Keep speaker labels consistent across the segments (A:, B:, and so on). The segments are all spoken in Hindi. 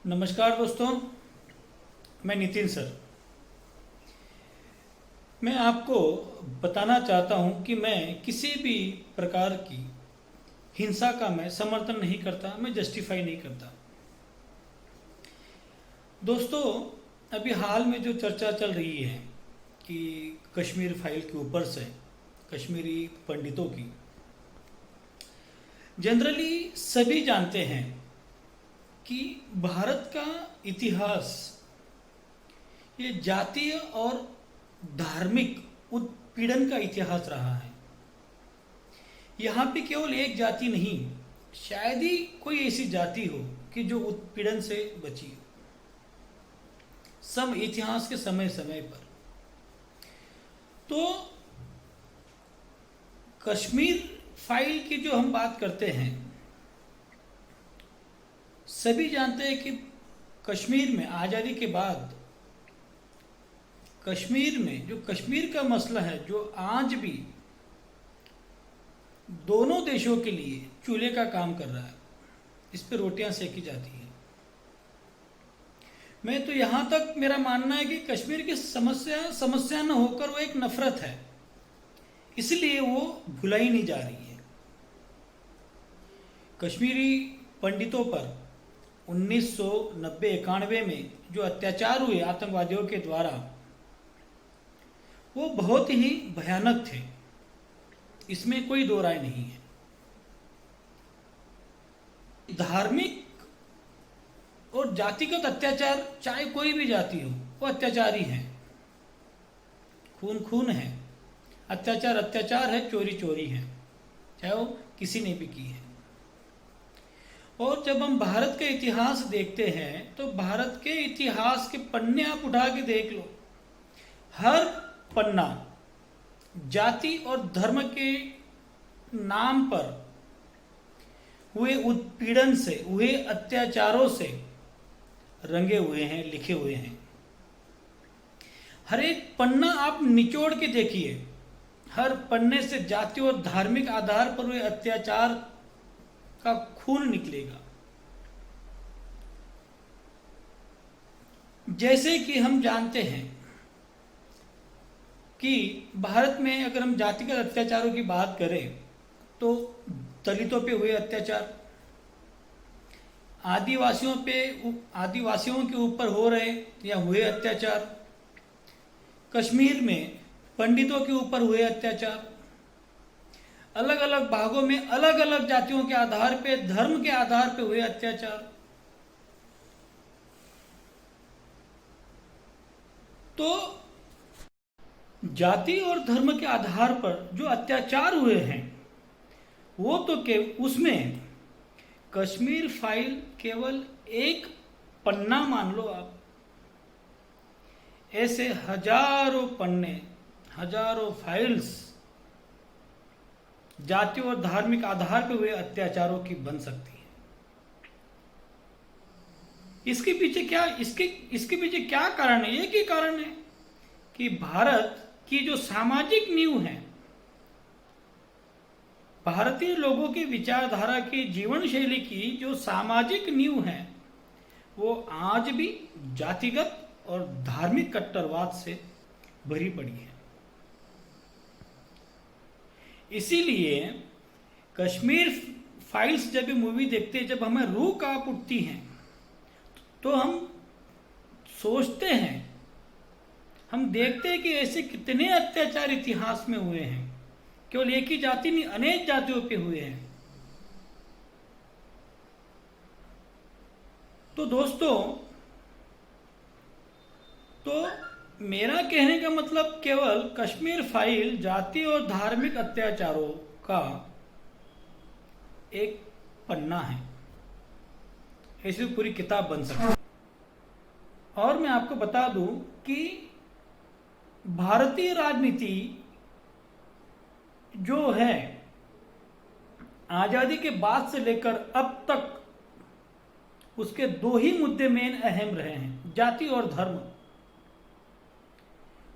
A: नमस्कार दोस्तों, मैं नितिन सर। मैं आपको बताना चाहता हूं कि मैं किसी भी प्रकार की हिंसा का मैं समर्थन नहीं करता, मैं जस्टिफाई नहीं करता। दोस्तों, अभी हाल में जो चर्चा चल रही है कि कश्मीर फाइल के ऊपर से कश्मीरी पंडितों की, जनरली सभी जानते हैं कि भारत का इतिहास ये जातीय और धार्मिक उत्पीड़न का इतिहास रहा है। यहाँ पे केवल एक जाति नहीं, शायद ही कोई ऐसी जाति हो कि जो उत्पीड़न से बची हो। सब इतिहास के समय समय पर तो कश्मीर फाइल की जो हम बात करते हैं, सभी जानते हैं कि कश्मीर में आज़ादी के बाद कश्मीर में जो कश्मीर का मसला है, जो आज भी दोनों देशों के लिए चूल्हे का काम कर रहा है, इस पे रोटियां सेकी जाती हैं। मैं तो यहाँ तक मेरा मानना है कि कश्मीर की समस्या न होकर वो एक नफरत है, इसलिए वो भुलाई नहीं जा रही है। कश्मीरी पंडितों पर 1990-91 में जो अत्याचार हुए आतंकवादियों के द्वारा, वो बहुत ही भयानक थे, इसमें कोई दो राय नहीं है। धार्मिक और जातिगत अत्याचार, चाहे कोई भी जाति हो, वो अत्याचारी है। खून खून है, अत्याचार अत्याचार है, चोरी चोरी है, चाहे वो किसी ने भी की है। और जब हम भारत का इतिहास देखते हैं तो भारत के इतिहास के पन्ने आप उठा के देख लो, हर पन्ना जाति और धर्म के नाम पर हुए उत्पीड़न से, हुए अत्याचारों से रंगे हुए हैं, लिखे हुए हैं। हर एक पन्ना आप निचोड़ के देखिए, हर पन्ने से जाति और धार्मिक आधार पर हुए अत्याचार का खून निकलेगा। जैसे कि हम जानते हैं कि भारत में अगर हम जातिगत अत्याचारों की बात करें तो दलितों पे हुए अत्याचार, आदिवासियों के ऊपर हो रहे या हुए अत्याचार, कश्मीर में पंडितों के ऊपर हुए अत्याचार, अलग अलग भागों में अलग अलग जातियों के आधार पे, धर्म के आधार पे हुए अत्याचार। तो जाति और धर्म के आधार पर जो अत्याचार हुए हैं, वो तो उसमें कश्मीर फाइल केवल एक पन्ना मान लो आप। ऐसे हजारों पन्ने, हजारों फाइल्स जाति और धार्मिक आधार पर हुए अत्याचारों की बन सकती है। इसके पीछे क्या कारण है? एक ही कारण है कि भारत की जो सामाजिक नींव है, भारतीय लोगों की विचारधारा की, जीवन शैली की जो सामाजिक नींव है, वो आज भी जातिगत और धार्मिक कट्टरवाद से भरी पड़ी है। इसीलिए कश्मीर फाइल्स जब भी मूवी देखते हैं, जब हमें रूह कांप उठती है, तो हम सोचते हैं, हम देखते हैं कि ऐसे कितने अत्याचार इतिहास में हुए हैं, केवल एक ही जाति नहीं, अनेक जातियों पे हुए हैं। तो दोस्तों, तो मेरा कहने का मतलब केवल कश्मीर फाइल जाति और धार्मिक अत्याचारों का एक पन्ना है, ऐसी पूरी किताब बन सकती है। और मैं आपको बता दूं कि भारतीय राजनीति जो है, आजादी के बाद से लेकर अब तक उसके दो ही मुद्दे मेन अहम रहे हैं, जाति और धर्म।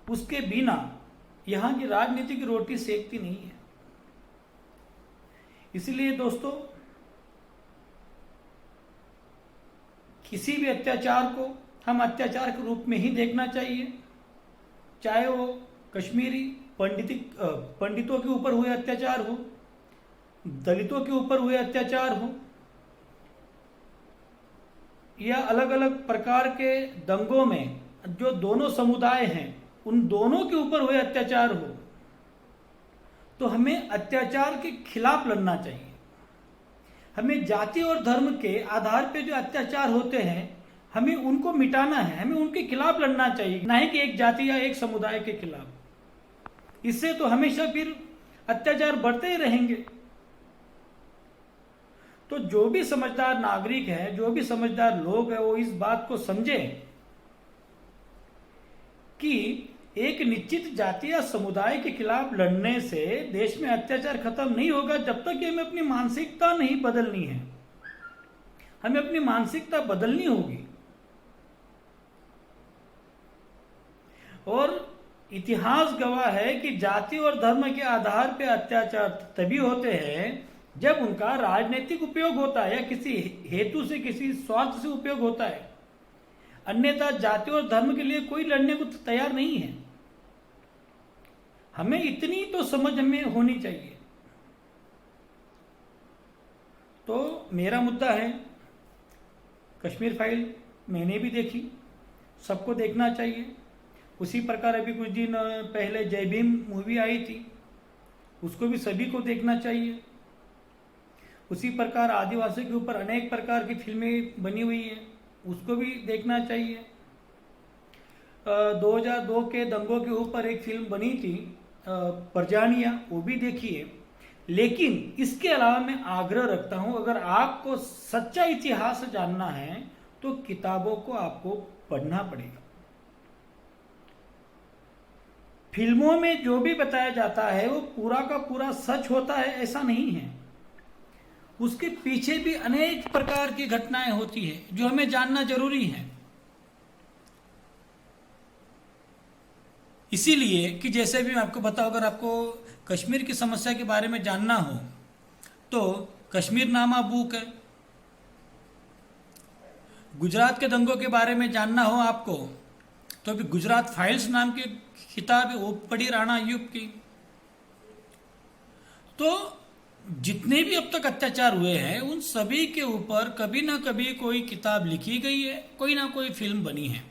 A: उसके बिना यहां की राजनीति की रोटी सेकती नहीं है। इसलिए दोस्तों, किसी भी अत्याचार को हम अत्याचार के रूप में ही देखना चाहिए, चाहे वो कश्मीरी पंडितों के ऊपर हुए अत्याचार हो, दलितों के ऊपर हुए अत्याचार हो, या अलग अलग प्रकार के दंगों में जो दोनों समुदाय हैं उन दोनों के ऊपर हुए अत्याचार हो, तो हमें अत्याचार के खिलाफ लड़ना चाहिए। हमें जाति और धर्म के आधार पे जो अत्याचार होते हैं हमें उनको मिटाना है, हमें उनके खिलाफ लड़ना चाहिए, ना ही कि एक जाति या एक समुदाय के खिलाफ। इससे तो हमेशा फिर अत्याचार बढ़ते ही रहेंगे। तो जो भी समझदार नागरिक है, जो भी समझदार लोग हैं, वो इस बात को समझें कि एक निश्चित जाति या समुदाय के खिलाफ लड़ने से देश में अत्याचार खत्म नहीं होगा जब तक कि हमें अपनी मानसिकता नहीं बदलनी है। हमें अपनी मानसिकता बदलनी होगी। और इतिहास गवाह है कि जाति और धर्म के आधार पर अत्याचार तभी होते हैं जब उनका राजनीतिक उपयोग होता है या किसी हेतु से, किसी स्वार्थ से उपयोग होता है। अन्यथा जाति और धर्म के लिए कोई लड़ने को तैयार नहीं है। हमें इतनी तो समझ हमें होनी चाहिए। तो मेरा मुद्दा है, कश्मीर फाइल मैंने भी देखी, सबको देखना चाहिए। उसी प्रकार अभी कुछ दिन पहले जय भीम मूवी आई थी, उसको भी सभी को देखना चाहिए। उसी प्रकार आदिवासी के ऊपर अनेक प्रकार की फिल्में बनी हुई हैं, उसको भी देखना चाहिए। 2002 के दंगों के ऊपर एक फिल्म बनी थी परजानिया, वो भी देखिए। लेकिन इसके अलावा मैं आग्रह रखता हूं, अगर आपको सच्चा इतिहास जानना है तो किताबों को आपको पढ़ना पड़ेगा। फिल्मों में जो भी बताया जाता है वो पूरा का पूरा सच होता है ऐसा नहीं है। उसके पीछे भी अनेक प्रकार की घटनाएं होती है जो हमें जानना जरूरी है। इसीलिए कि जैसे भी मैं आपको बताऊं, अगर आपको कश्मीर की समस्या के बारे में जानना हो तो कश्मीरनामा बुक है। गुजरात के दंगों के बारे में जानना हो आपको तो अभी गुजरात फाइल्स नाम की किताब है, वो पढ़ी राणा अय्यूब की। तो जितने भी अब तक अत्याचार हुए हैं उन सभी के ऊपर कभी ना कभी कोई किताब लिखी गई है, कोई ना कोई फिल्म बनी है।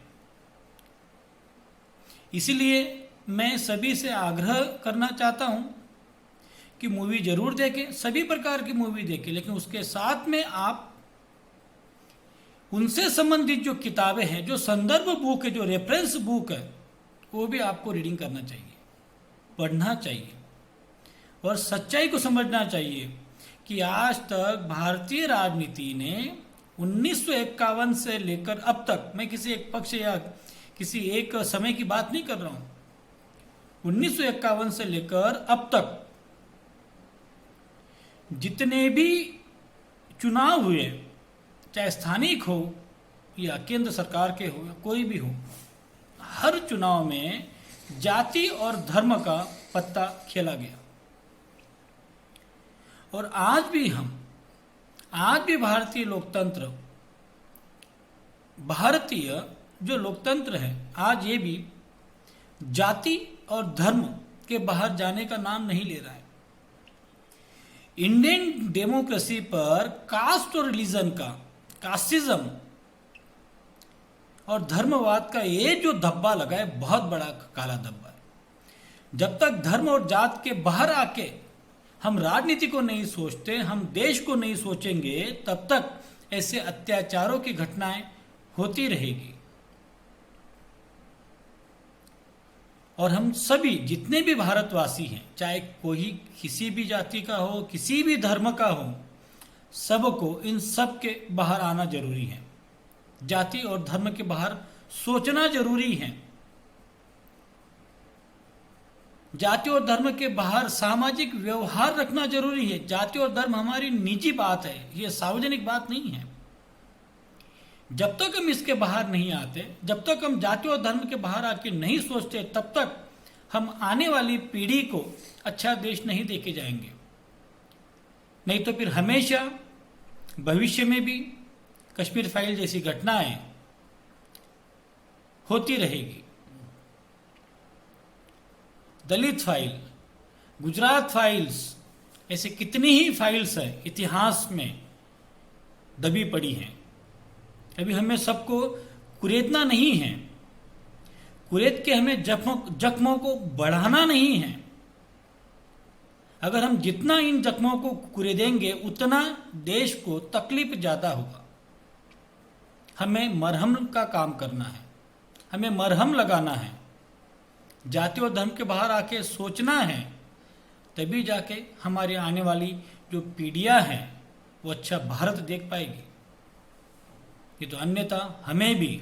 A: इसीलिए मैं सभी से आग्रह करना चाहता हूं कि मूवी जरूर देखें, सभी प्रकार की मूवी देखें, लेकिन उसके साथ में आप उनसे संबंधित जो किताबें हैं, जो संदर्भ बुक है, जो रेफरेंस बुक है, वो भी आपको रीडिंग करना चाहिए, पढ़ना चाहिए और सच्चाई को समझना चाहिए कि आज तक भारतीय राजनीति ने 1951 से लेकर अब तक, मैं किसी एक पक्ष या किसी एक समय की बात नहीं कर रहा हूं, 1951 से लेकर अब तक जितने भी चुनाव हुए, चाहे स्थानिक हो या केंद्र सरकार के हो या कोई भी हो, हर चुनाव में जाति और धर्म का पत्ता खेला गया। और आज भी भारतीय लोकतंत्र, भारतीय जो लोकतंत्र है, आज ये भी जाति और धर्म के बाहर जाने का नाम नहीं ले रहा है। इंडियन डेमोक्रेसी पर कास्ट और रिलीजन का, कास्टिज्म और धर्मवाद का ये जो धब्बा लगा है, बहुत बड़ा काला धब्बा है। जब तक धर्म और जात के बाहर आके हम राजनीति को नहीं सोचते, हम देश को नहीं सोचेंगे, तब तक ऐसे अत्याचारों की घटनाएं होती रहेगी। और हम सभी जितने भी भारतवासी हैं, चाहे कोई किसी भी जाति का हो, किसी भी धर्म का हो, सबको इन सब के बाहर आना जरूरी है। जाति और धर्म के बाहर सोचना जरूरी है। जाति और धर्म के बाहर सामाजिक व्यवहार रखना जरूरी है। जाति और धर्म हमारी निजी बात है, ये सार्वजनिक बात नहीं है। जब तक हम इसके बाहर नहीं आते, जब तक हम जाति और धर्म के बाहर आके नहीं सोचते, तब तक हम आने वाली पीढ़ी को अच्छा देश नहीं देके जाएंगे। नहीं तो फिर हमेशा भविष्य में भी कश्मीर फाइल जैसी घटनाएं होती रहेगी। दलित फाइल, गुजरात फाइल्स, ऐसे कितनी ही फाइल्स है इतिहास में दबी पड़ी हैं। अभी हमें सबको कुरेदना नहीं है, कुरेद के हमें जख्मों को बढ़ाना नहीं है। अगर हम जितना इन जख्मों को कुरेदेंगे उतना देश को तकलीफ ज़्यादा होगा। हमें मरहम का काम करना है, हमें मरहम लगाना है, जाति और धर्म के बाहर आके सोचना है, तभी जाके हमारी आने वाली जो पीढ़ियां हैं वो अच्छा भारत देख पाएगी। ये तो अन्यथा हमें भी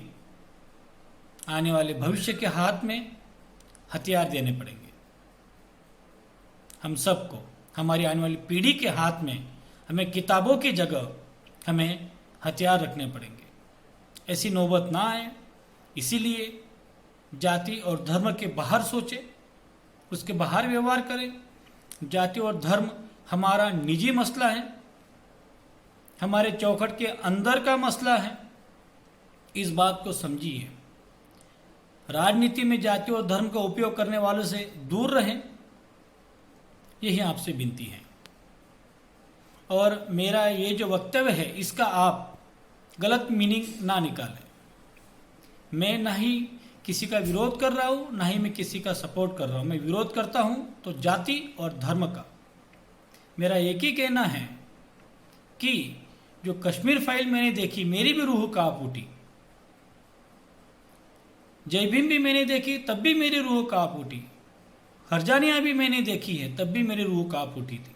A: आने वाले भविष्य के हाथ में हथियार देने पड़ेंगे। हम सबको, हमारी आने वाली पीढ़ी के हाथ में हमें किताबों की जगह हमें हथियार रखने पड़ेंगे। ऐसी नौबत ना आए, इसीलिए जाति और धर्म के बाहर सोचे, उसके बाहर व्यवहार करें। जाति और धर्म हमारा निजी मसला है, हमारे चौखट के अंदर का मसला है। इस बात को समझिए। राजनीति में जाति और धर्म का उपयोग करने वालों से दूर रहें, यही आपसे विनती है। और मेरा ये जो वक्तव्य है इसका आप गलत मीनिंग ना निकालें। मैं ना ही किसी का विरोध कर रहा हूँ, ना ही मैं किसी का सपोर्ट कर रहा हूँ। मैं विरोध करता हूँ तो जाति और धर्म का। मेरा एक ही कहना है कि जो कश्मीर फाइल मैंने देखी, मेरी भी रूह कांप उठी। जय भीम भी मैंने देखी, तब भी मेरी रूह कांप उठी। हरजानिया भी मैंने देखी है, तब भी मेरी रूह कांप उठी थी।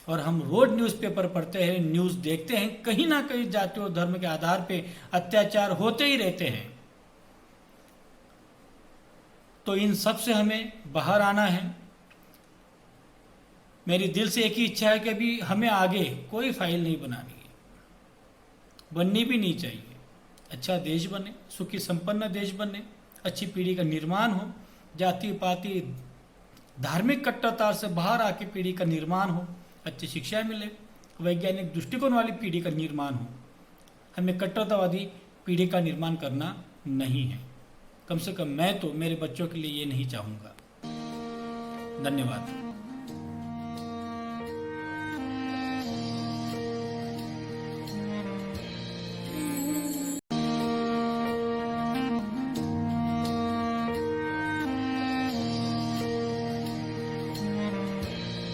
A: और हम रोज न्यूज़पेपर पढ़ते हैं, न्यूज़ देखते हैं, कहीं ना कहीं जाति और धर्म के आधार पे अत्याचार होते ही रहते हैं। तो इन सब से हमें बाहर आना है। मेरी दिल से एक ही इच्छा है कि अभी हमें आगे कोई फाइल नहीं बनानी है, बननी भी नहीं चाहिए। अच्छा देश बने, सुखी संपन्न देश बने, अच्छी पीढ़ी का निर्माण हो, जाति पाति धार्मिक कट्टरता से बाहर आके पीढ़ी का निर्माण हो, अच्छी शिक्षा मिले, वैज्ञानिक दृष्टिकोण वाली पीढ़ी का निर्माण हो। हमें कट्टरतावादी पीढ़ी का निर्माण करना नहीं है। कम से कम मैं तो मेरे बच्चों के लिए ये नहीं चाहूँगा। धन्यवाद।